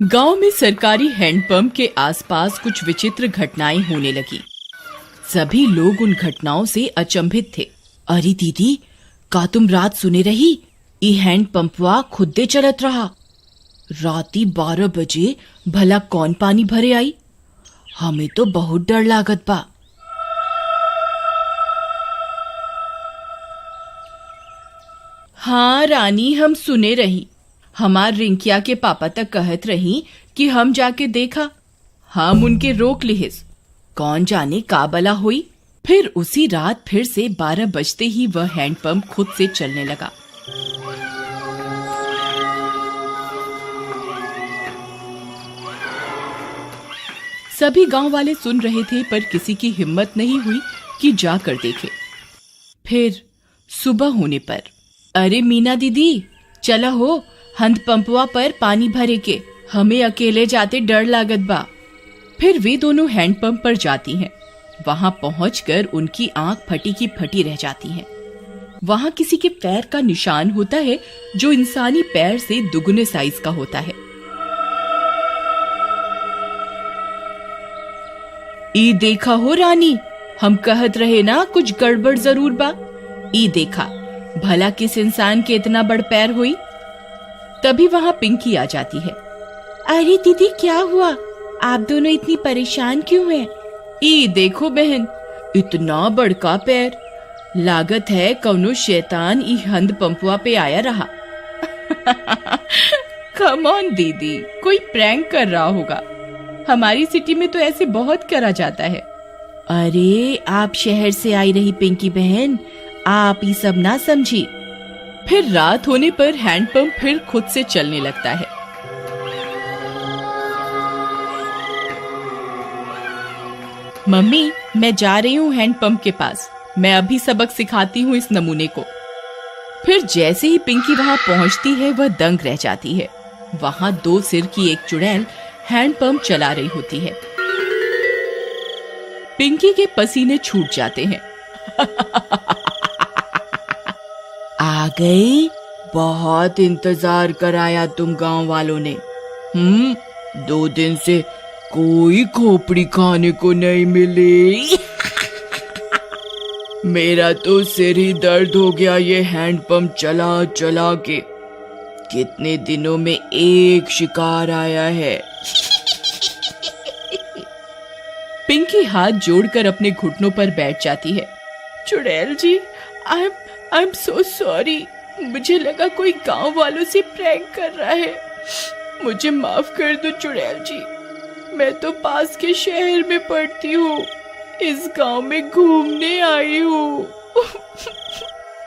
गांव में सरकारी हैंडपंप के आसपास कुछ विचित्र घटनाएं होने लगी। सभी लोग उन घटनाओं से अचंभित थे। अरे दीदी, का तुम रात सुने रही? ई हैंडपंपवा खुदे चलत रहा। राती 12 बजे भला कौन पानी भरे आई? हमें तो बहुत डर लागत बा। हाँ रानी, हम सुने रही। हमार रिंकिया के पापा तक कहत रही कि हम जाके देखा। हम उनके रोक लिहिस। कौन जाने का बला हुई। फिर उसी रात फिर से 12 बजते ही वह हैंडपंप खुद से चलने लगा। सभी गांव वाले सुन रहे थे, पर किसी की हिम्मत नहीं हुई कि जाकर देखे। फिर सुबह होने पर, अरे मीना दीदी, चला हो हैंडपंपवा पर पानी भरे के, हमें अकेले जाते डर लागत बा। फिर वे दोनों हैंडपंप पर जाती हैं। वहां पहुंचकर उनकी आंख फटी की फटी रह जाती है। वहां किसी के पैर का निशान होता है जो इंसानी पैर से दुगने साइज का होता है। ई देखा हो रानी, हम कहत रहे ना कुछ गड़बड़ जरूर बा। ई देखा, भला किस इंसान के इतना बड़ पैर हुई। तभी वहां पिंकी आ जाती है। अरे दीदी, क्या हुआ? आप दोनों इतनी परेशान क्यों हैं? ई देखो बहन, इतना बड़का पैर। लागत है कौनो शैतान ई हैंडपंपवा पे आया रहा। कम ऑन दीदी, कोई प्रैंक कर रहा होगा। हमारी सिटी में तो ऐसे बहुत करा जाता है। अरे आप शहर से आई रही पिंकी बहन, आप ये सब ना समझी। फिर रात होने पर हैंडपंप फिर खुद से चलने लगता है। मम्मी, मैं जा रही हूँ हैंडपंप के पास। मैं अभी सबक सिखाती हूँ इस नमूने को। फिर जैसे ही पिंकी वहां पहुंचती है, वह दंग रह जाती है। वहां 2 सिर की एक चुड़ैल हैंडपंप चला रही होती है। पिंकी के पसीने छूट जाते हैं। आ गई? बहुत इंतजार कराया तुम गांव वालों ने। 2 दिन से कोई खोपड़ी खाने को नहीं मिली। मेरा तो सिर ही दर्द हो गया ये हैंडपंप चला चला के। कितने दिनों में एक शिकार आया है। पिंकी हाथ जोड़कर अपने घुटनों पर बैठ जाती है। चुड़ैल जी, आई एम सो सॉरी। मुझे लगा कोई गांव वालों से प्रैंक कर रहा है। मुझे माफ कर दो चुड़ैल जी। मैं तो पास के शहर में पढ़ती हूँ, इस गांव में घूमने आई हूँ।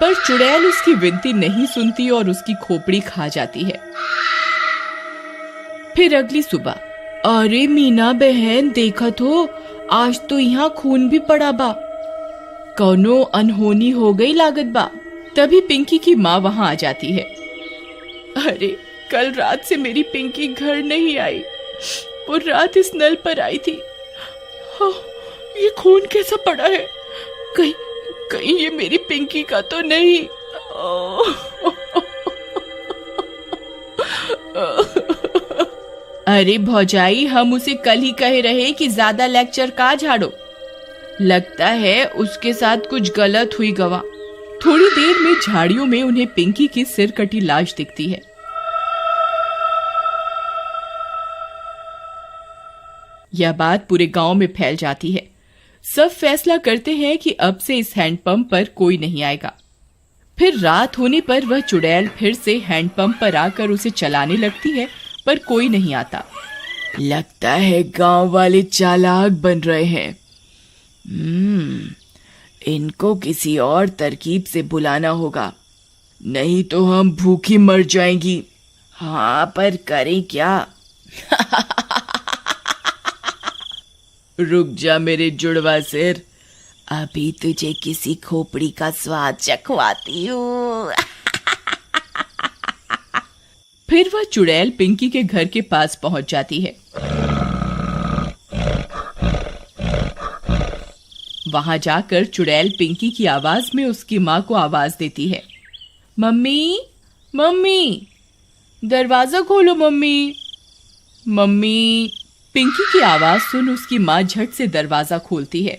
पर चुड़ैल उसकी विनती नहीं सुनती और उसकी खोपड़ी खा जाती है। फिर अगली सुबह, अरे मीना बहन, देखत हो, आज तो यहाँ खून भी पड़ा बा। कौनो अनहोनी हो गई लागत बा। तभी पिंकी की माँ वहां आ जाती है। अरे कल रात से मेरी पिंकी घर नहीं आई। वो रात इस नल पर आई थी। ये खून कैसा पड़ा है? कहीं ये मेरी पिंकी का तो नहीं? अरे भौजाई, हम उसे कल ही कहे रहे कि ज्यादा लेक्चर का झाड़ो। लगता है उसके साथ कुछ गलत हुई गवा। थोड़ी देर में झाड़ियों में उन्हें पिंकी की सिर कटी लाश दिखती है। यह बात पूरे गांव में फैल जाती है। सब फैसला करते हैं कि अब से इस हैंडपंप पर कोई नहीं आएगा। फिर रात होने पर वह चुड़ैल फिर से हैंडपंप पर आकर उसे चलाने लगती है, पर कोई नहीं आता। लगता है गांव वाले चालाक बन रहे हैं। इनको किसी और तरकीब से बुलाना होगा, नहीं तो हम भूखी मर जाएंगी। हाँ, पर करें क्या? रुक जा मेरे जुड़वा सिर, अभी तुझे किसी खोपड़ी का स्वाद चखवाती हूँ। फिर वह चुड़ैल पिंकी के घर के पास पहुंच जाती है। वहां जाकर चुड़ैल पिंकी की आवाज में उसकी माँ को आवाज देती है। मम्मी, मम्मी, दरवाजा खोलो मम्मी। मम्मी। पिंकी की आवाज सुन उसकी माँ झट से दरवाजा खोलती है।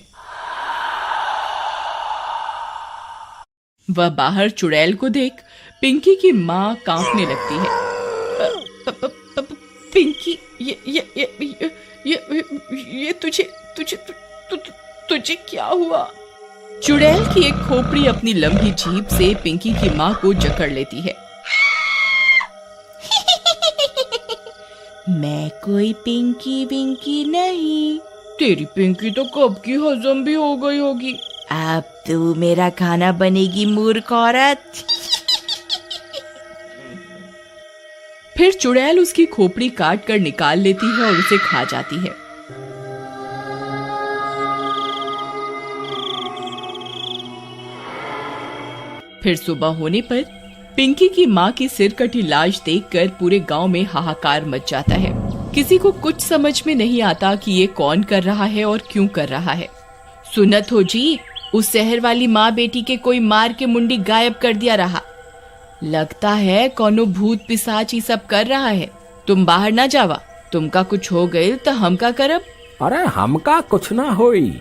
वह बाहर चुड़ैल को देख पिंकी की माँ कांपने लगती है। पिंकी, ये तुझे क्या हुआ? चुड़ैल की एक खोपड़ी अपनी लंबी जीभ से पिंकी की माँ को जकड़ लेती है। मैं कोई पिंकी विंकी नहीं। तेरी पिंकी तो कब की हजम भी हो गई होगी। अब तू मेरा खाना बनेगी मूर्ख औरत। फिर चुड़ैल उसकी खोपड़ी काट कर निकाल लेती है और उसे खा जाती है। फिर सुबह होने पर पिंकी की माँ की सिर कटी लाश देखकर पूरे गांव में हाहाकार मच जाता है। किसी को कुछ समझ में नहीं आता कि ये कौन कर रहा है और क्यों कर रहा है। सुनत हो जी, उस शहर वाली माँ बेटी के कोई मार के मुंडी गायब कर दिया रहा। लगता है कोनो भूत पिशाच ही सब कर रहा है। तुम बाहर ना जावा, तुमका कुछ हो गए तो हम का करब? अरे हमका कुछ ना होई।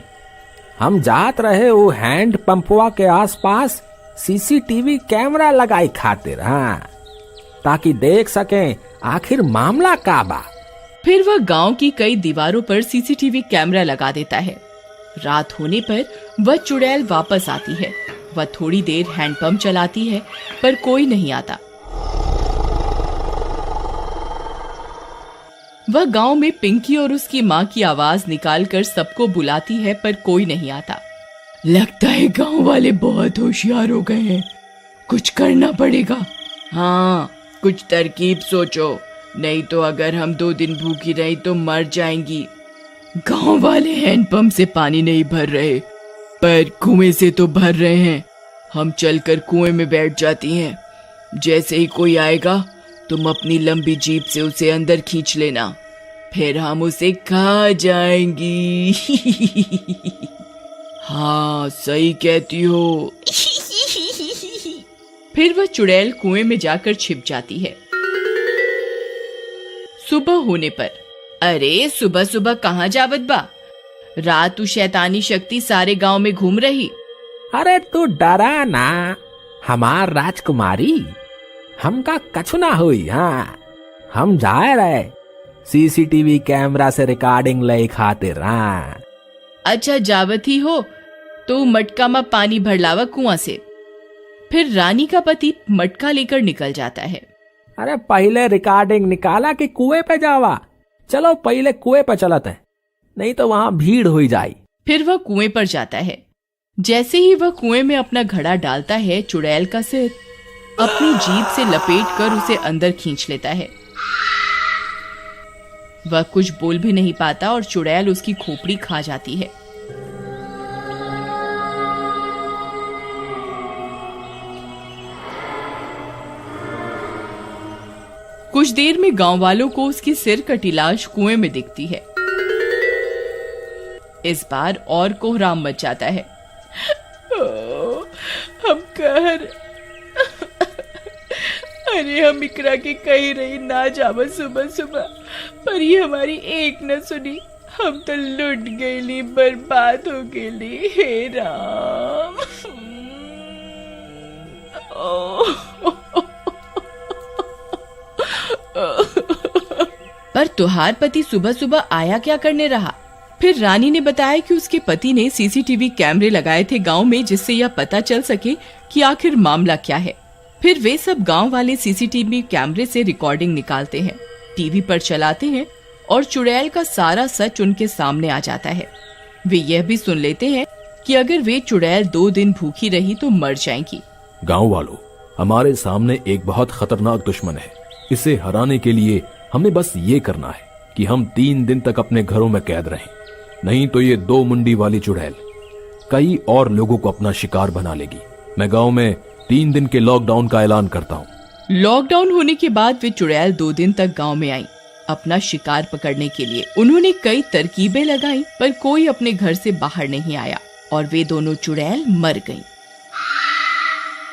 हम जात रहे वो हैंड पंपवा के आसपास सीसीटीवी कैमरा लगाई खातिर, हाँ, ताकि देख सकें आखिर मामला का बा। फिर वह गांव की कई दीवारों पर सीसीटीवी कैमरा लगा देता है। रात होने पर वह चुड़ैल वापस आती है। वह थोड़ी देर हैंडपंप चलाती है पर कोई नहीं आता। वह गांव में पिंकी और उसकी माँ की आवाज निकालकर सबको बुलाती है पर कोई नहीं आता। लगता है गांव वाले बहुत होशियार हो गए हैं, कुछ करना पड़ेगा। हाँ, कुछ तरकीब सोचो, नहीं तो अगर हम 2 दिन भूखी रही तो मर जाएंगी। गांव वाले हैंडपंप से पानी नहीं भर रहे पर कुएं से तो भर रहे हैं। हम चलकर कुएं में बैठ जाती हैं। जैसे ही कोई आएगा तुम अपनी लंबी जीभ से उसे अंदर खींच लेना, फिर हम उसे खा जाएंगी। हाँ, सही कहती हो। फिर वह चुड़ैल कुएं में जाकर छिप जाती है। सुबह होने पर, अरे सुबह सुबह कहाँ जावत बा? रात तू शैतानी शक्ति सारे गांव में घूम रही। अरे तू डरा ना हमार राजकुमारी, हमका कछु ना हुई। हाँ, हम जाए रहे सीसीटीवी कैमरा से रिकॉर्डिंग ले खातिर। हाँ, अच्छा जावत ही हो तो मटका में पानी भर लावा कुआं से। फिर रानी का पति मटका लेकर निकल जाता है। अरे पहले रिकॉर्डिंग निकाला कि कुएं पे जावा? चलो पहले कुएं पे चलते हैं, नहीं तो वहां भीड़ हो जाए। फिर वह कुएं पर जाता है। जैसे ही वह कुएं में अपना घड़ा डालता है, चुड़ैल का सिर अपनी जीभ से लपेट कर उसे अंदर खींच लेता है। वह कुछ बोल भी नहीं पाता और चुड़ैल उसकी खोपड़ी खा जाती है। कुछ देर में गांव वालों को उसकी सिर कटी लाश कुएं में दिखती है। इस बार और कोहराम मच जाता है। हम कहर अरे हम इकरा के कही रही ना जावा सुबह सुबह, पर ये हमारी एक न सुनी। हम तो लुट गईली, बर्बाद हो गईली। हे राम। पर तुहार पति सुबह सुबह आया क्या करने रहा? फिर रानी ने बताया कि उसके पति ने सीसीटीवी कैमरे लगाए थे गांव में, जिससे यह पता चल सके कि आखिर मामला क्या है। फिर वे सब गांव वाले सीसीटीवी कैमरे से रिकॉर्डिंग निकालते हैं, टीवी पर चलाते हैं और चुड़ैल का सारा सच उनके सामने आ जाता है। वे यह भी सुन लेते हैं कि अगर वे चुड़ैल 2 दिन भूखी रही तो मर जाएंगी। गांव वालों, हमारे सामने एक बहुत खतरनाक दुश्मन है। इसे हराने के लिए हमें बस ये करना है कि हम 3 दिन तक अपने घरों में कैद रहें, नहीं तो ये 2 मुंडी वाली चुड़ैल कई और लोगों को अपना शिकार बना लेगी। मैं गांव में 3 दिन के लॉकडाउन का ऐलान करता हूँ। लॉकडाउन होने के बाद वे चुड़ैल 2 दिन तक गांव में आई अपना शिकार पकड़ने के लिए। उन्होंने कई तरकीबें लगाई पर कोई अपने घर से बाहर नहीं आया और वे दोनों चुड़ैल मर गईं।